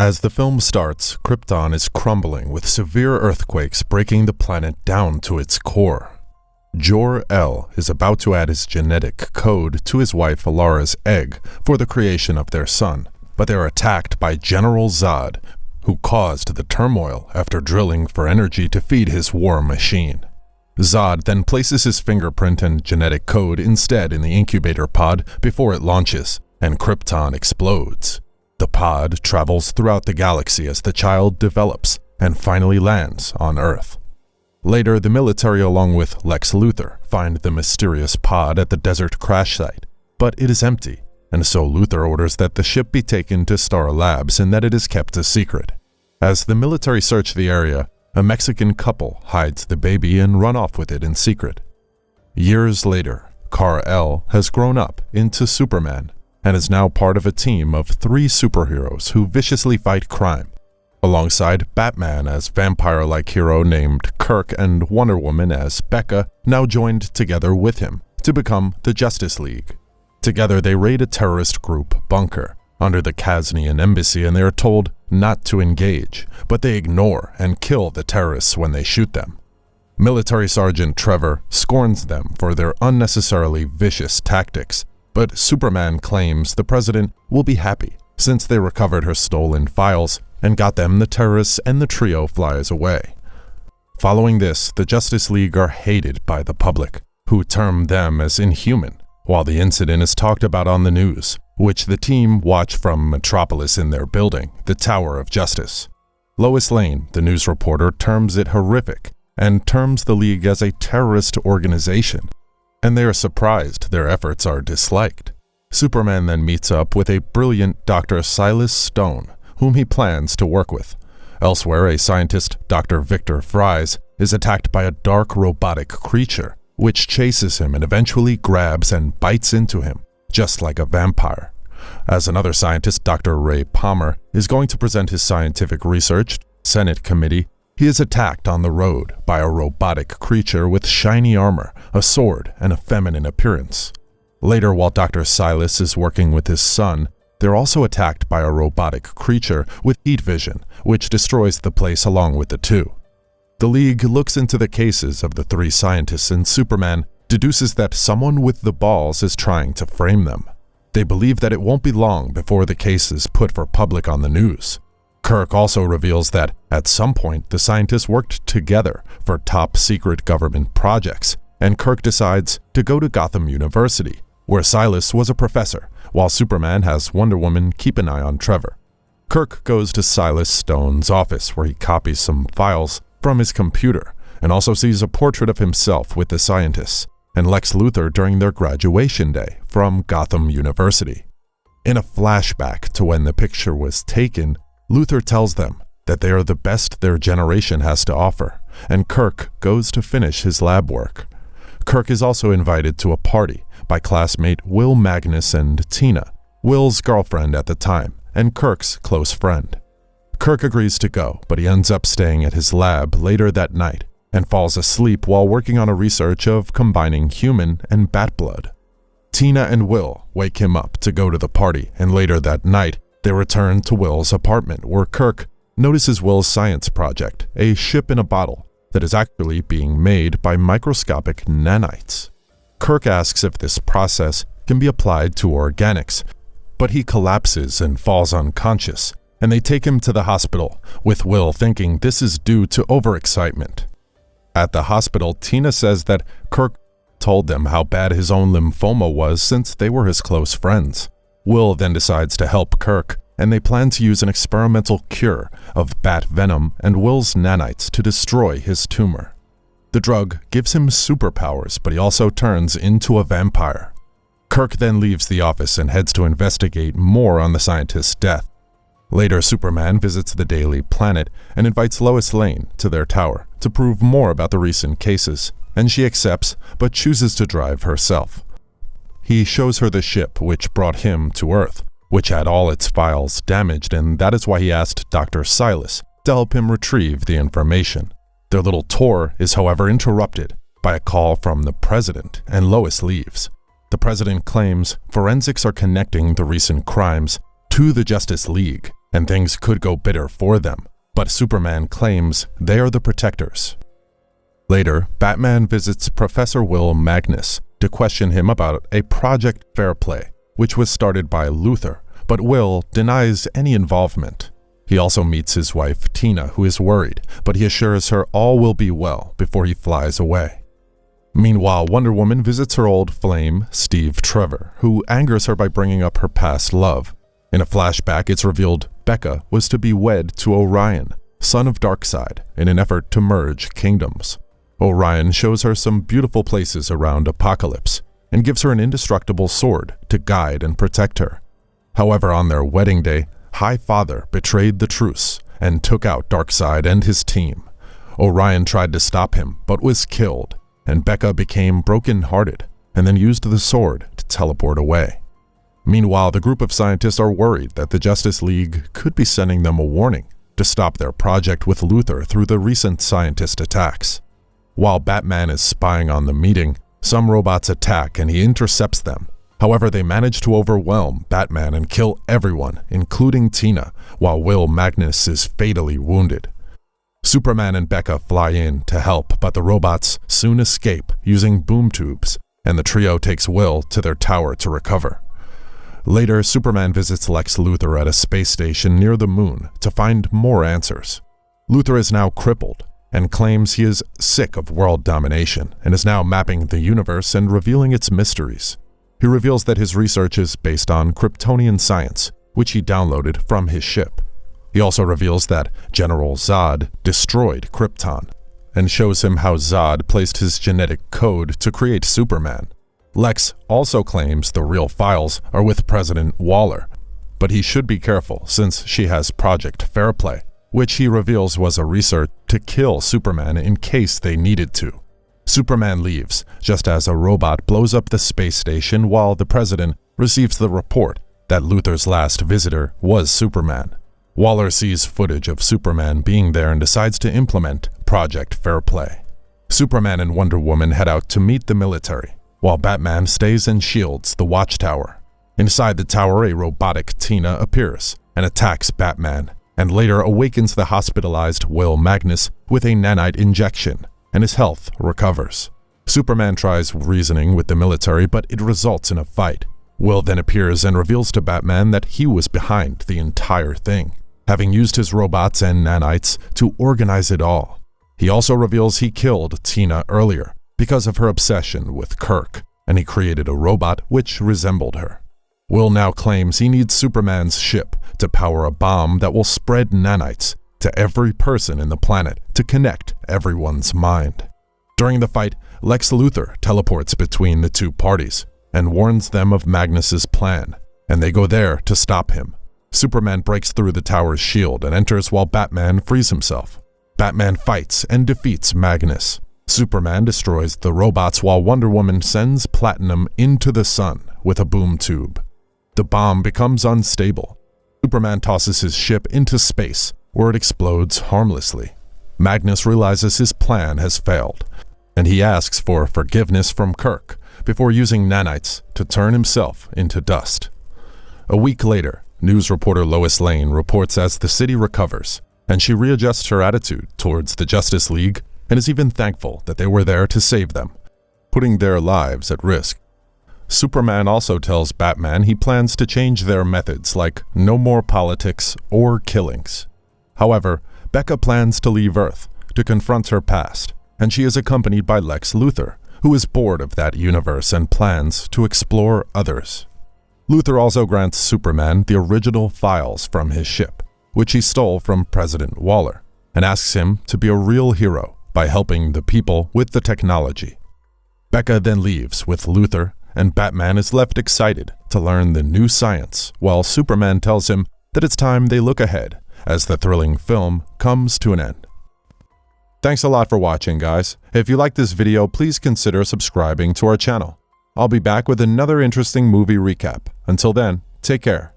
As the film starts, Krypton is crumbling with severe earthquakes breaking the planet down to its core. Jor-El is about to add his genetic code to his wife Alara's egg for the creation of their son, but they're attacked by General Zod, who caused the turmoil after drilling for energy to feed his war machine. Zod then places his fingerprint and genetic code instead in the incubator pod before it launches, and Krypton explodes. The pod travels throughout the galaxy as the child develops and finally lands on Earth. Later, the military along with Lex Luthor find the mysterious pod at the desert crash site, but it is empty, and so Luthor orders that the ship be taken to Star Labs and that it is kept a secret. As the military search the area, a Mexican couple hides the baby and run off with it in secret. Years later, Kal-El has grown up into Superman and is now part of a team of 3 superheroes who viciously fight crime, alongside Batman as vampire-like hero named Kirk and Wonder Woman as Becca, now joined together with him to become the Justice League. Together they raid a terrorist group bunker under the Kasnian embassy and they are told not to engage, but they ignore and kill the terrorists when they shoot them. Military Sergeant Trevor scorns them for their unnecessarily vicious tactics, but Superman claims the president will be happy since they recovered her stolen files and got them the terrorists, and the trio flies away. Following this, the Justice League are hated by the public, who term them as inhuman, while the incident is talked about on the news, which the team watch from Metropolis in their building, the Tower of Justice. Lois Lane, the news reporter, terms it horrific and terms the League as a terrorist organization, and they are surprised their efforts are disliked. Superman then meets up with a brilliant Dr. Silas Stone, whom he plans to work with. Elsewhere, a scientist, Dr. Victor Fries, is attacked by a dark robotic creature, which chases him and eventually grabs and bites into him, just like a vampire. As another scientist, Dr. Ray Palmer, is going to present his scientific research to the Senate committee, he is attacked on the road by a robotic creature with shiny armor, a sword, and a feminine appearance. Later, while Dr. Silas is working with his son, they're also attacked by a robotic creature with heat vision, which destroys the place along with the 2. The League looks into the cases of the 3 scientists, and Superman deduces that someone with the balls is trying to frame them. They believe that it won't be long before the case is put for public on the news. Kirk also reveals that, at some point, the scientists worked together for top-secret government projects, and Kirk decides to go to Gotham University, where Silas was a professor, while Superman has Wonder Woman keep an eye on Trevor. Kirk goes to Silas Stone's office, where he copies some files from his computer, and also sees a portrait of himself with the scientists, and Lex Luthor during their graduation day from Gotham University. In a flashback to when the picture was taken, Luthor tells them that they are the best their generation has to offer, and Kirk goes to finish his lab work. Kirk is also invited to a party by classmate Will Magnus and Tina, Will's girlfriend at the time, and Kirk's close friend. Kirk agrees to go, but he ends up staying at his lab later that night and falls asleep while working on a research of combining human and bat blood. Tina and Will wake him up to go to the party, and later that night, they return to Will's apartment where Kirk notices Will's science project, a ship in a bottle that is actually being made by microscopic nanites. Kirk asks if this process can be applied to organics, but he collapses and falls unconscious, and they take him to the hospital, with Will thinking this is due to overexcitement. At the hospital, Tina says that Kirk told them how bad his own lymphoma was since they were his close friends. Will then decides to help Kirk, and they plan to use an experimental cure of bat venom and Will's nanites to destroy his tumor. The drug gives him superpowers, but he also turns into a vampire. Kirk then leaves the office and heads to investigate more on the scientist's death. Later, Superman visits the Daily Planet and invites Lois Lane to their tower to prove more about the recent cases, and she accepts but chooses to drive herself. He shows her the ship which brought him to Earth, which had all its files damaged, and that is why he asked Dr. Silas to help him retrieve the information. Their little tour is, however, interrupted by a call from the president, and Lois leaves. The president claims forensics are connecting the recent crimes to the Justice League, and things could go bitter for them, but Superman claims they are the protectors. Later, Batman visits Professor Will Magnus to question him about a Project Fairplay, which was started by Luthor, but Will denies any involvement. He also meets his wife Tina, who is worried, but he assures her all will be well before he flies away. Meanwhile, Wonder Woman visits her old flame, Steve Trevor, who angers her by bringing up her past love. In a flashback, it's revealed Becca was to be wed to Orion, son of Darkseid, in an effort to merge kingdoms. Orion shows her some beautiful places around Apocalypse and gives her an indestructible sword to guide and protect her. However, on their wedding day, High Father betrayed the truce and took out Darkseid and his team. Orion tried to stop him, but was killed, and Becca became broken-hearted and then used the sword to teleport away. Meanwhile, the group of scientists are worried that the Justice League could be sending them a warning to stop their project with Luthor through the recent scientist attacks. While Batman is spying on the meeting, some robots attack and he intercepts them. However, they manage to overwhelm Batman and kill everyone, including Tina, while Will Magnus is fatally wounded. Superman and Becca fly in to help, but the robots soon escape using boom tubes, and the trio takes Will to their tower to recover. Later, Superman visits Lex Luthor at a space station near the moon to find more answers. Luthor is now crippled and claims he is sick of world domination and is now mapping the universe and revealing its mysteries. He reveals that his research is based on Kryptonian science, which he downloaded from his ship. He also reveals that General Zod destroyed Krypton, and shows him how Zod placed his genetic code to create Superman. Lex also claims the real files are with President Waller, but he should be careful since she has Project Fairplay, which he reveals was a research to kill Superman in case they needed to. Superman leaves, just as a robot blows up the space station while the president receives the report that Luthor's last visitor was Superman. Waller sees footage of Superman being there and decides to implement Project Fairplay. Superman and Wonder Woman head out to meet the military, while Batman stays and shields the Watchtower. Inside the tower, a robotic Tina appears and attacks Batman, and later awakens the hospitalized Will Magnus with a nanite injection, and his health recovers. Superman tries reasoning with the military, but it results in a fight. Will then appears and reveals to Batman that he was behind the entire thing, having used his robots and nanites to organize it all. He also reveals he killed Tina earlier because of her obsession with Kirk, and he created a robot which resembled her. Will now claims he needs Superman's ship to power a bomb that will spread nanites to every person in the planet to connect everyone's mind. During the fight, Lex Luthor teleports between the two parties and warns them of Magnus's plan, and they go there to stop him. Superman breaks through the tower's shield and enters while Batman frees himself. Batman fights and defeats Magnus. Superman destroys the robots while Wonder Woman sends Platinum into the sun with a boom tube. The bomb becomes unstable. Superman tosses his ship into space, where it explodes harmlessly. Magnus realizes his plan has failed, and he asks for forgiveness from Kirk before using nanites to turn himself into dust. A week later, news reporter Lois Lane reports as the city recovers, and she readjusts her attitude towards the Justice League and is even thankful that they were there to save them, putting their lives at risk. Superman also tells Batman he plans to change their methods, like no more politics or killings. However, Becca plans to leave Earth to confront her past, and she is accompanied by Lex Luthor, who is bored of that universe and plans to explore others. Luthor also grants Superman the original files from his ship, which he stole from President Waller, and asks him to be a real hero by helping the people with the technology. Becca then leaves with Luthor, and Batman is left excited to learn the new science, while Superman tells him that it's time they look ahead as the thrilling film comes to an end. Thanks a lot for watching, guys. If you like this video, please consider subscribing to our channel. I'll be back with another interesting movie recap. Until then, take care.